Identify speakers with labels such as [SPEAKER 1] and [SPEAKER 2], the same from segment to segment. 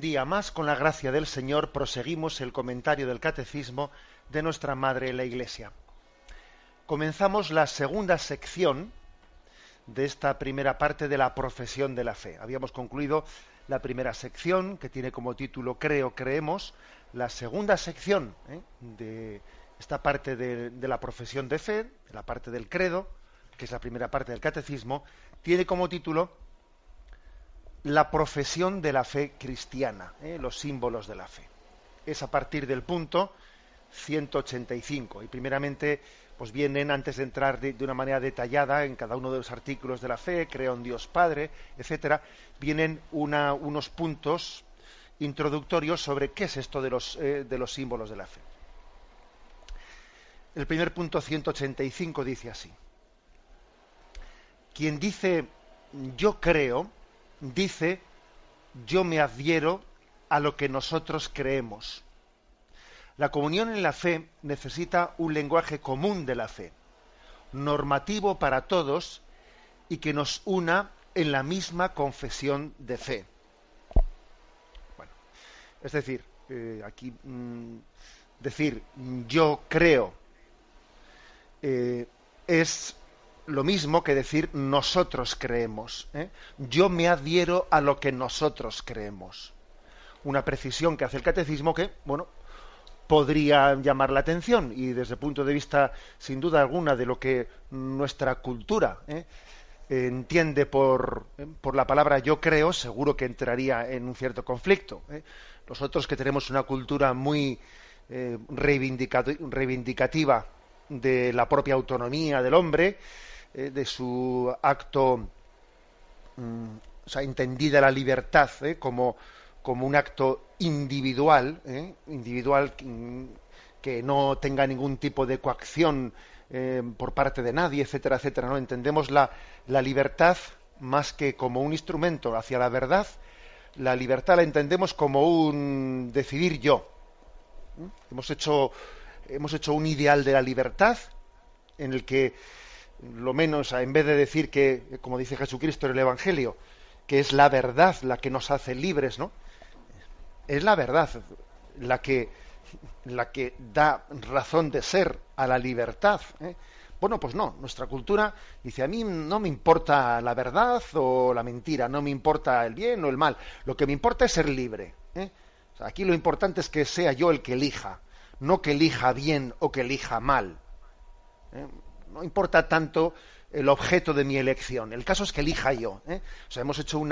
[SPEAKER 1] día más, con la gracia del Señor, proseguimos el comentario del Catecismo de nuestra Madre la Iglesia. Comenzamos la segunda sección de esta primera parte de la profesión de la fe. Habíamos concluido la primera sección, que tiene como título Creo, creemos. La segunda sección de esta parte de la profesión de fe, de la parte del credo, que es la primera parte del Catecismo, tiene como título la profesión de la fe cristiana, los símbolos de la fe. Es a partir del punto 185. Y primeramente, pues vienen, antes de entrar de una manera detallada en cada uno de los artículos de la fe, creo en Dios Padre, etcétera, vienen unos puntos introductorios sobre qué es esto de los símbolos de la fe. El primer punto 185 dice así: quien dice yo creo, dice yo me adhiero a lo que nosotros creemos. La comunión en la fe necesita un lenguaje común de la fe, normativo para todos y que nos una en la misma confesión de fe. Bueno, es decir, aquí decir yo creo es lo mismo que decir nosotros creemos. Yo me adhiero a lo que nosotros creemos. Una precisión que hace el Catecismo que, bueno, podría llamar la atención, y desde el punto de vista, sin duda alguna, de lo que nuestra cultura entiende por la palabra yo creo, seguro que entraría en un cierto conflicto. Nosotros, que tenemos una cultura muy reivindicativa de la propia autonomía del hombre, de su acto, o sea, entendida la libertad como un acto individual, individual que no tenga ningún tipo de coacción por parte de nadie, etcétera, etcétera, ¿no? Entendemos la libertad más que como un instrumento hacia la verdad. La libertad la entendemos como un decidir yo. Hemos hecho un ideal de la libertad en el que, lo menos, en vez de decir que, como dice Jesucristo en el Evangelio, que es la verdad la que nos hace libres, ¿no? Es la verdad la que da razón de ser a la libertad. Bueno, pues no, nuestra cultura dice: a mí no me importa la verdad o la mentira, no me importa el bien o el mal, lo que me importa es ser libre. O sea, aquí lo importante es que sea yo el que elija, no que elija bien o que elija mal. No importa tanto el objeto de mi elección, el caso es que elija yo. O sea, hemos hecho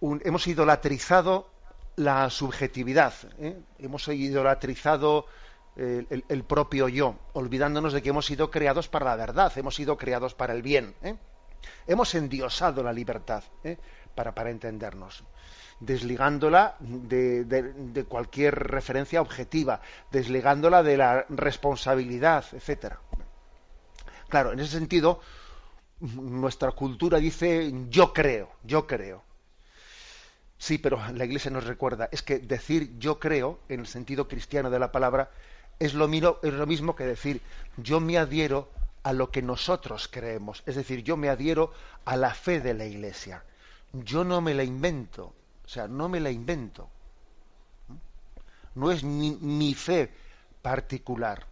[SPEAKER 1] hemos idolatrizado la subjetividad, hemos idolatrizado el propio yo, olvidándonos de que hemos sido creados para la verdad, hemos sido creados para el bien. Hemos endiosado la libertad, para entendernos, desligándola de cualquier referencia objetiva, desligándola de la responsabilidad, etcétera. Claro, en ese sentido, nuestra cultura dice yo creo. Sí, pero la Iglesia nos recuerda, es que decir yo creo, en el sentido cristiano de la palabra, es lo mismo que decir yo me adhiero a lo que nosotros creemos. Es decir, yo me adhiero a la fe de la Iglesia. Yo no me la invento. O sea, no me la invento. No es mi fe particular.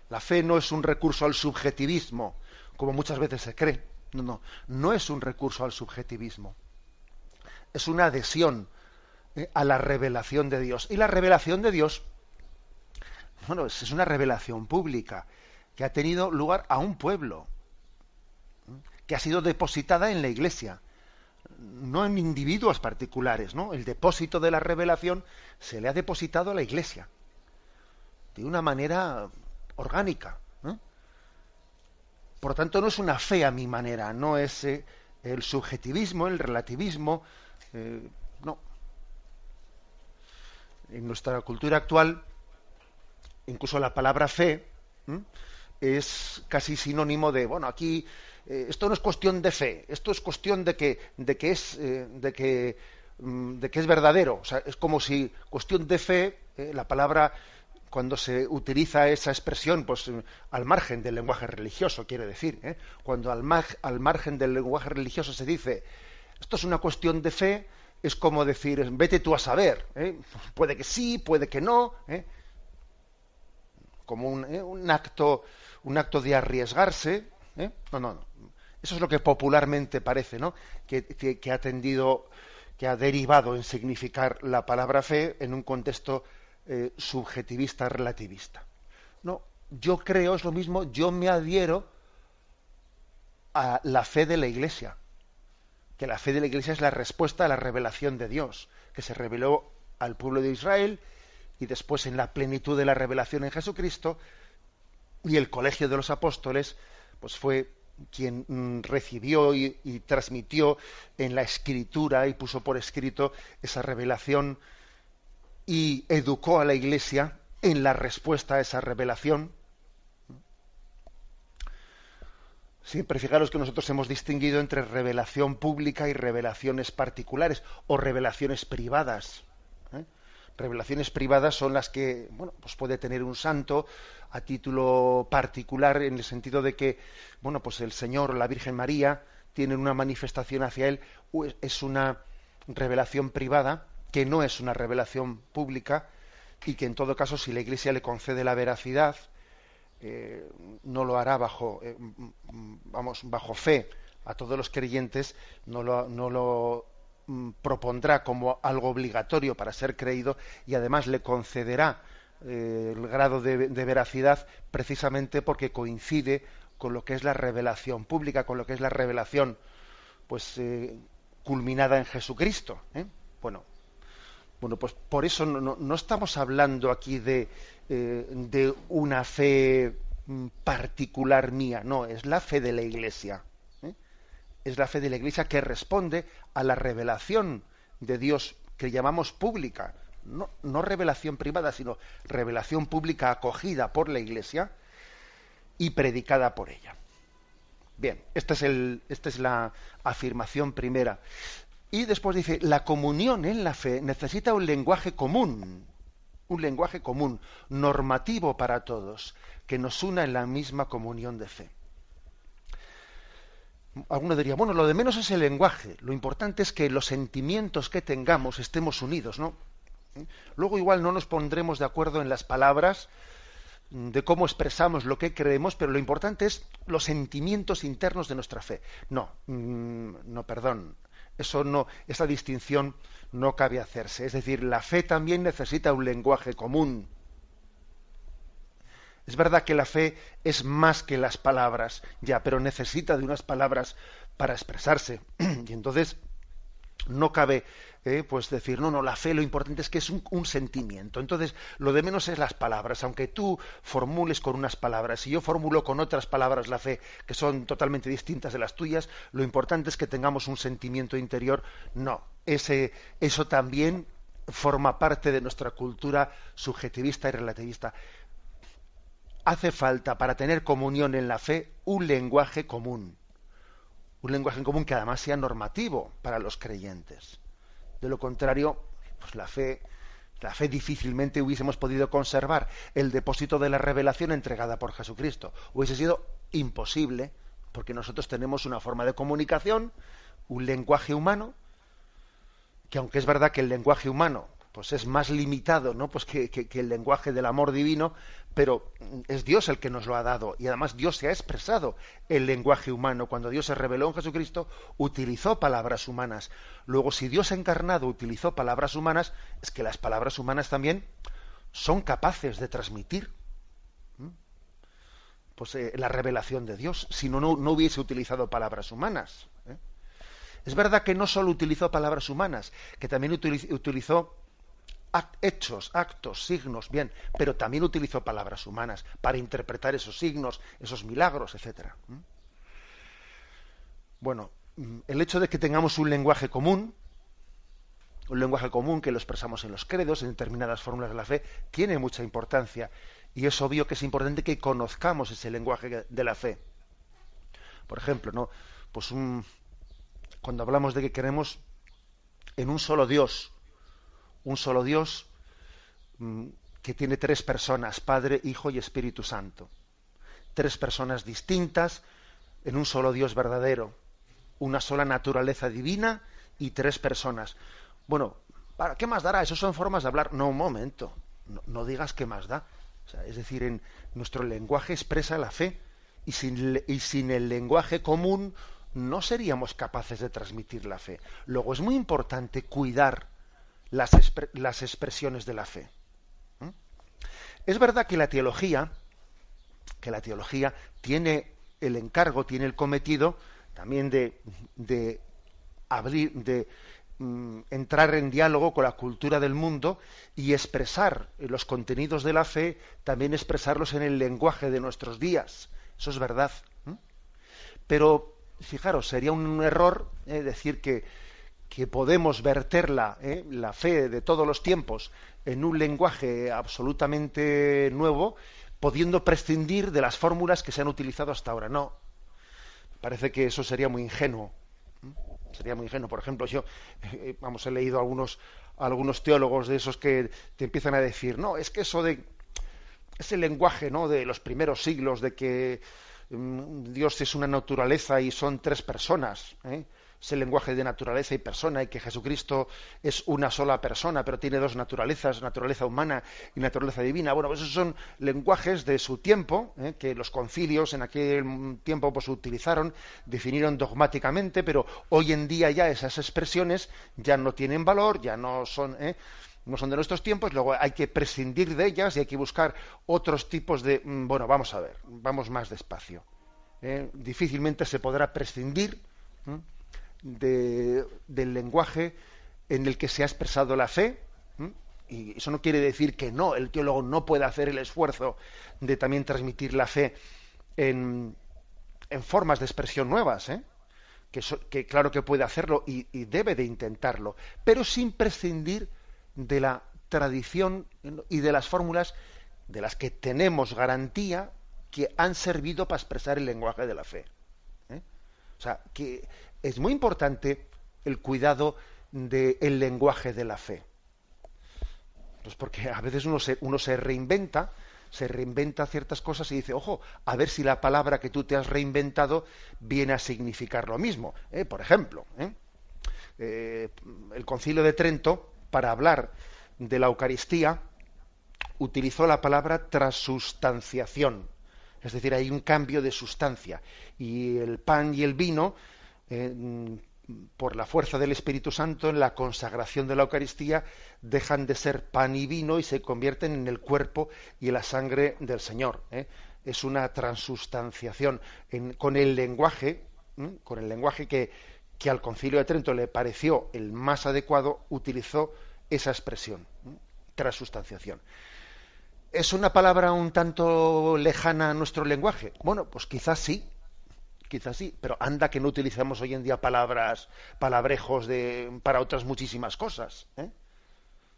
[SPEAKER 1] La fe no es un recurso al subjetivismo, como muchas veces se cree. No es un recurso al subjetivismo. Es una adhesión a la revelación de Dios. Y la revelación de Dios, bueno, es una revelación pública que ha tenido lugar a un pueblo, que ha sido depositada en la Iglesia, no en individuos particulares, ¿no? El depósito de la revelación se le ha depositado a la Iglesia de una manera orgánica. Por tanto, no es una fe a mi manera, no es el subjetivismo, el relativismo, no. En nuestra cultura actual, incluso la palabra fe es casi sinónimo de, bueno, aquí esto no es cuestión de fe, esto es cuestión de que es verdadero. O sea, es como si cuestión de fe, la palabra, cuando se utiliza esa expresión, pues al margen del lenguaje religioso, quiere decir, cuando al margen del lenguaje religioso se dice Esto es una cuestión de fe, es como decir, vete tú a saber, puede que sí, puede que no, como un acto de arriesgarse, no, no, no. Eso es lo que popularmente parece, ¿no? Que ha tendido, que ha derivado en significar la palabra fe en un contexto subjetivista, relativista. No, yo creo, es lo mismo, yo me adhiero a la fe de la Iglesia, que la fe de la Iglesia es la respuesta a la revelación de Dios, que se reveló al pueblo de Israel y después en la plenitud de la revelación en Jesucristo, y el colegio de los apóstoles pues fue quien recibió y transmitió en la escritura y puso por escrito esa revelación y educó a la Iglesia en la respuesta a esa revelación. Siempre fijaros que nosotros hemos distinguido entre revelación pública y revelaciones particulares o revelaciones privadas. Revelaciones privadas son las que, bueno, pues puede tener un santo a título particular, en el sentido de que, bueno, pues el Señor o la Virgen María tienen una manifestación hacia él, es una revelación privada que no es una revelación pública, y que en todo caso, si la Iglesia le concede la veracidad, no lo hará bajo fe a todos los creyentes, no lo propondrá como algo obligatorio para ser creído, y además le concederá el grado de veracidad precisamente porque coincide con lo que es la revelación pública, con lo que es la revelación pues culminada en Jesucristo. Bueno, pues por eso no estamos hablando aquí de una fe particular mía, no, es la fe de la Iglesia. Es la fe de la Iglesia que responde a la revelación de Dios que llamamos pública, no revelación privada, sino revelación pública acogida por la Iglesia y predicada por ella. Bien, esta es la afirmación primera. Y después dice, la comunión en la fe necesita un lenguaje común, normativo para todos, que nos una en la misma comunión de fe. Alguno diría, bueno, lo de menos es el lenguaje, lo importante es que los sentimientos que tengamos estemos unidos, ¿no? Luego igual no nos pondremos de acuerdo en las palabras de cómo expresamos lo que creemos, pero lo importante es los sentimientos internos de nuestra fe. No, perdón, esa distinción no cabe hacerse. Es decir, la fe también necesita un lenguaje común. Es verdad que la fe es más que las palabras, ya, pero necesita de unas palabras para expresarse. Y entonces no cabe pues decir, no, la fe lo importante es que es un sentimiento. Entonces lo de menos es las palabras. Aunque tú formules con unas palabras y yo formulo con otras palabras la fe que son totalmente distintas de las tuyas, lo importante es que tengamos un sentimiento interior. No, eso también forma parte de nuestra cultura subjetivista y relativista. Hace falta, para tener comunión en la fe, un lenguaje común que además sea normativo para los creyentes. De lo contrario, pues la fe difícilmente hubiésemos podido conservar el depósito de la revelación entregada por Jesucristo. Hubiese sido imposible, porque nosotros tenemos una forma de comunicación, un lenguaje humano, que aunque es verdad que el lenguaje humano pues es más limitado, ¿no?, pues que el lenguaje del amor divino, pero es Dios el que nos lo ha dado, y además Dios se ha expresado el lenguaje humano. Cuando Dios se reveló en Jesucristo, utilizó palabras humanas. Luego, si Dios encarnado utilizó palabras humanas, es que las palabras humanas también son capaces de transmitir pues la revelación de Dios. Si no hubiese utilizado palabras humanas. Es verdad que no solo utilizó palabras humanas, que también utilizó hechos, actos, signos, bien, pero también utilizó palabras humanas para interpretar esos signos, esos milagros, etcétera. Bueno, el hecho de que tengamos un lenguaje común que lo expresamos en los credos, en determinadas fórmulas de la fe, tiene mucha importancia, y es obvio que es importante que conozcamos ese lenguaje de la fe. Por ejemplo, ¿no?, pues cuando hablamos de que creemos en un solo Dios que tiene tres personas, Padre, Hijo y Espíritu Santo. Tres personas distintas en un solo Dios verdadero. una sola naturaleza divina y tres personas. Bueno, ¿qué más dará? Eso son formas de hablar. No, un momento. No digas qué más da. O sea, es decir, en nuestro lenguaje expresa la fe y sin el lenguaje común no seríamos capaces de transmitir la fe. Luego es muy importante cuidar las expresiones de la fe. ¿Mm? Es verdad que la teología tiene el encargo, tiene el cometido también de abrir, entrar en diálogo con la cultura del mundo y expresar los contenidos de la fe, también expresarlos en el lenguaje de nuestros días. Eso es verdad. Pero, fijaros, sería un error decir que podemos verter la fe de todos los tiempos en un lenguaje absolutamente nuevo, pudiendo prescindir de las fórmulas que se han utilizado hasta ahora. No, parece que eso sería muy ingenuo. Sería muy ingenuo. Por ejemplo, yo, he leído algunos teólogos de esos que te empiezan a decir, no, es que eso de ese lenguaje, ¿no?, de los primeros siglos, de que Dios es una naturaleza y son tres personas, ese lenguaje de naturaleza y persona, y que Jesucristo es una sola persona, pero tiene dos naturalezas, naturaleza humana y naturaleza divina. Bueno, pues esos son lenguajes de su tiempo, que los concilios en aquel tiempo pues utilizaron, definieron dogmáticamente, pero hoy en día ya esas expresiones ya no tienen valor, ya no son de nuestros tiempos. Luego hay que prescindir de ellas y hay que buscar otros tipos de... Bueno, vamos a ver, vamos más despacio. Difícilmente se podrá prescindir del lenguaje en el que se ha expresado la fe, y eso no quiere decir que no, el teólogo no pueda hacer el esfuerzo de también transmitir la fe en formas de expresión nuevas, que claro que puede hacerlo y debe de intentarlo, pero sin prescindir de la tradición y de las fórmulas de las que tenemos garantía que han servido para expresar el lenguaje de la fe. O sea, que es muy importante el cuidado del lenguaje de la fe. Pues porque a veces uno se reinventa ciertas cosas y dice, ojo, a ver si la palabra que tú te has reinventado viene a significar lo mismo. Por ejemplo, el Concilio de Trento, para hablar de la Eucaristía, utilizó la palabra transustanciación. Es decir, hay un cambio de sustancia. Y el pan y el vino, por la fuerza del Espíritu Santo, en la consagración de la Eucaristía, dejan de ser pan y vino y se convierten en el cuerpo y la sangre del Señor. Es una transustanciación con el lenguaje que al Concilio de Trento le pareció el más adecuado, utilizó esa expresión, transustanciación. ¿Es una palabra un tanto lejana a nuestro lenguaje? Bueno, pues quizás sí, pero anda que no utilizamos hoy en día palabrejos para otras muchísimas cosas.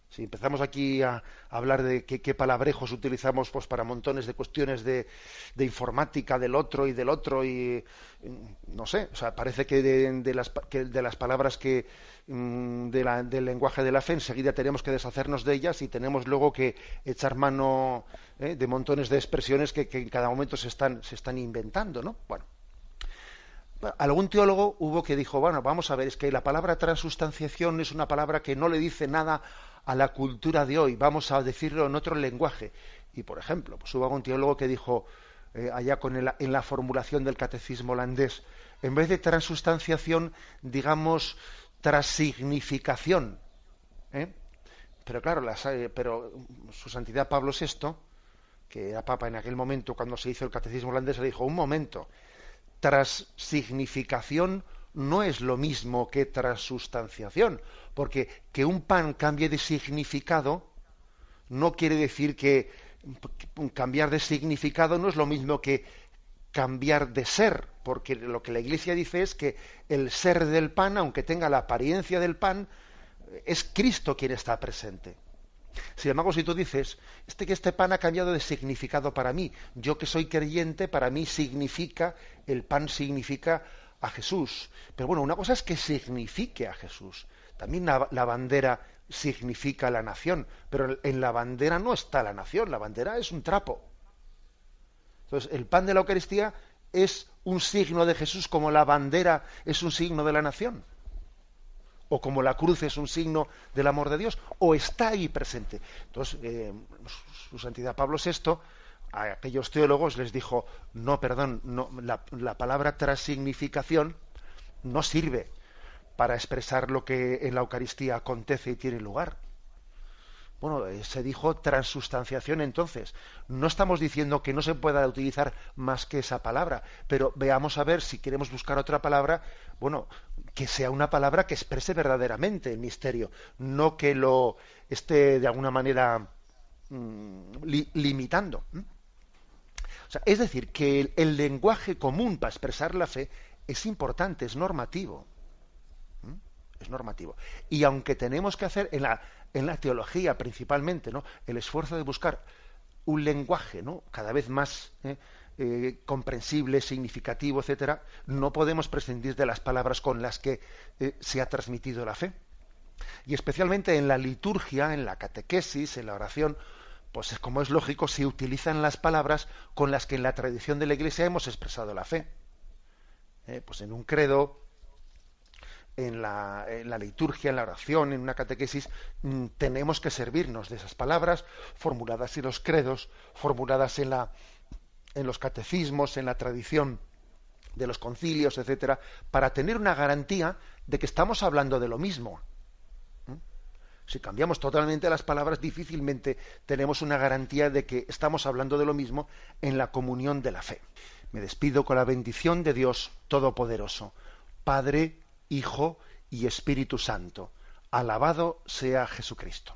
[SPEAKER 1] Si empezamos aquí a hablar de qué palabrejos utilizamos pues para montones de cuestiones de informática del otro y no sé, o sea, parece que de las palabras del lenguaje de la fe enseguida tenemos que deshacernos de ellas y tenemos luego que echar mano de montones de expresiones que en cada momento se están inventando, ¿no? Bueno, algún teólogo hubo que dijo, bueno, vamos a ver, es que la palabra transustanciación es una palabra que no le dice nada a la cultura de hoy, vamos a decirlo en otro lenguaje. Y, por ejemplo, pues hubo algún teólogo que dijo, allá en la formulación del catecismo holandés, en vez de transustanciación, digamos, transignificación. Pero claro, pero su santidad Pablo VI, que era papa en aquel momento cuando se hizo el catecismo holandés, le dijo, un momento, transignificación no es lo mismo que transustanciación, porque que un pan cambie de significado no quiere decir que cambiar de significado no es lo mismo que cambiar de ser, porque lo que la Iglesia dice es que el ser del pan, aunque tenga la apariencia del pan, es Cristo quien está presente. Sin embargo, si tú dices, que este pan ha cambiado de significado para mí, yo que soy creyente, para mí el pan significa a Jesús. Pero bueno, una cosa es que signifique a Jesús. También la bandera significa la nación, pero en la bandera no está la nación, la bandera es un trapo. Entonces, el pan de la Eucaristía es un signo de Jesús como la bandera es un signo de la nación, o como la cruz es un signo del amor de Dios, o está ahí presente. Entonces, su santidad Pablo VI, a aquellos teólogos les dijo, no, perdón, no, la palabra transsignificación no sirve para expresar lo que en la Eucaristía acontece y tiene lugar. Bueno, se dijo transustanciación entonces. No estamos diciendo que no se pueda utilizar más que esa palabra, pero veamos a ver si queremos buscar otra palabra, bueno, que sea una palabra que exprese verdaderamente el misterio, no que lo esté de alguna manera limitando. O sea, es decir, que el lenguaje común para expresar la fe es importante, es normativo. Es normativo. Y aunque tenemos que hacer en la teología principalmente, ¿no?, el esfuerzo de buscar un lenguaje, ¿no?, cada vez más comprensible, significativo, etcétera, no podemos prescindir de las palabras con las que se ha transmitido la fe. Y especialmente en la liturgia, en la catequesis, en la oración, pues como es lógico, se utilizan las palabras con las que en la tradición de la Iglesia hemos expresado la fe. Pues en un credo, en la liturgia, en la oración, en una catequesis, tenemos que servirnos de esas palabras formuladas en los credos, formuladas en los catecismos, en la tradición de los concilios, etcétera, para tener una garantía de que estamos hablando de lo mismo. Si cambiamos totalmente las palabras, difícilmente tenemos una garantía de que estamos hablando de lo mismo en la comunión de la fe. Me despido con la bendición de Dios Todopoderoso, Padre, Hijo y Espíritu Santo. Alabado sea Jesucristo.